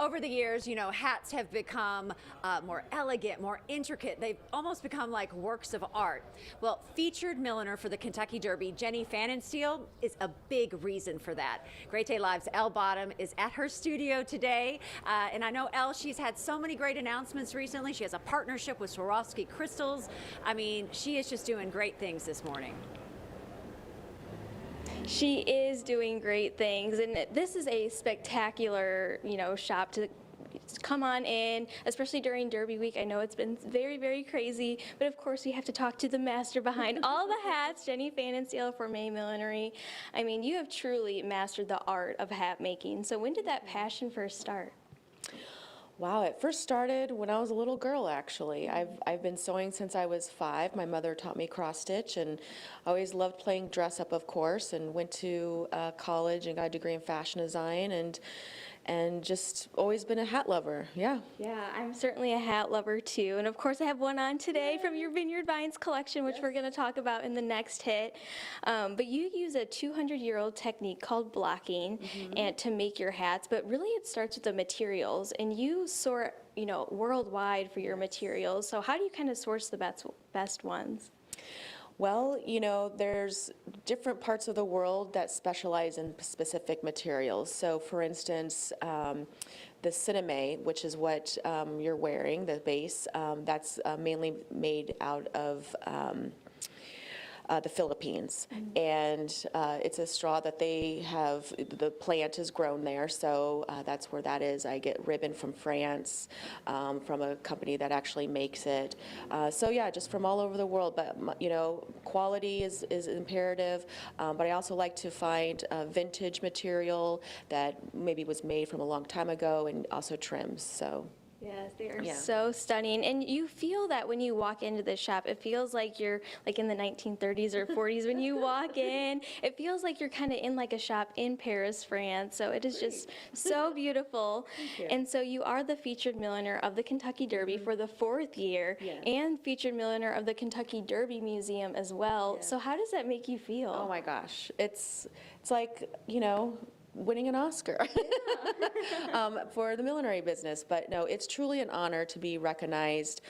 over the years, you know, hats have become more elegant, more intricate. They've almost become like works of art. Well, featured milliner for the Kentucky Derby, Jenny Pfanenstiel, is a big reason for that. Great Day Live's Elle Bottom is at her studio today. And I know Elle, she's had so many great announcements recently. She has a partnership with Swarovski Crystals. I mean, she is just doing great things this morning. She is doing great things, and this is a spectacular, shop to come on in, especially during Derby week. I know it's been very, very crazy, but of course we have to talk to the master behind all the hats, Jenny Pfanenstiel, Formé Millinery. I mean, you have truly mastered the art of hat making. So when did that passion first start? Wow, it first started when I was a little girl, actually. I've been sewing since I was 5. My mother taught me cross stitch, and I always loved playing dress up, of course, and went to college and got a degree in fashion design, and just always been a hat lover. Yeah. Yeah, I'm certainly a hat lover too, and of course I have one on today from your Vineyard Vines collection, which we're going to talk about in the next hit. But you use a 200-year-old technique called blocking and to make your hats, but really it starts with the materials, and you sort, worldwide for your materials. So how do you kind of source the best ones? Well, there's different parts of the world that specialize in specific materials. So, for instance, the cinnamon, which is what you're wearing, the base, that's mainly made out of the Philippines, and it's a straw that they have, the plant is grown there, so that's where that is. I get ribbon from France, from a company that actually makes it. So yeah, just from all over the world, but quality is imperative, but I also like to find vintage material that maybe was made from a long time ago, and also trims, so. Yes, they are so stunning. And you feel that when you walk into the shop. It feels like you're like in the 1930s or 40s when you walk in. It feels like you're kind of in like a shop in Paris, France. So it is just so beautiful. And so you are the featured milliner of the Kentucky Derby for the 4th year and featured milliner of the Kentucky Derby Museum as well. So how does that make you feel? Oh my gosh. It's like, winning an Oscar for the millinery business. But no, it's truly an honor to be recognized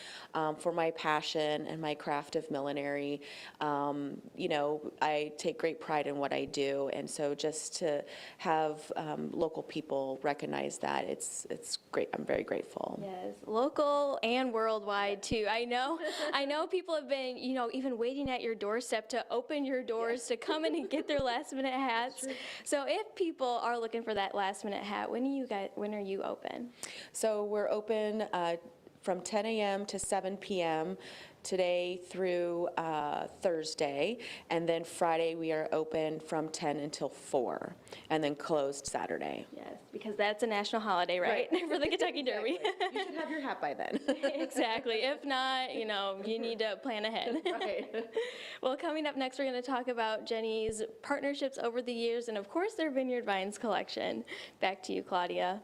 for my passion and my craft of millinery. I take great pride in what I do, and so just to have local people recognize that, it's great. I'm very grateful. Yes, local and worldwide too. I know people have been, even waiting at your doorstep to open your doors to come in and get their last minute hats. So if people are looking for that last minute hat, when are you open? So we're open from 10 a.m. to 7 p.m. today through Thursday, and then Friday we are open from 10 until 4, and then closed Saturday. Yes, because that's a national holiday, right? For the Kentucky Derby. Exactly. You should have your hat by then. Exactly. If not, you need to plan ahead. Right. Well, coming up next, we're going to talk about Jenny's partnerships over the years, and of course their Vineyard Vines collection. Back to you, Claudia.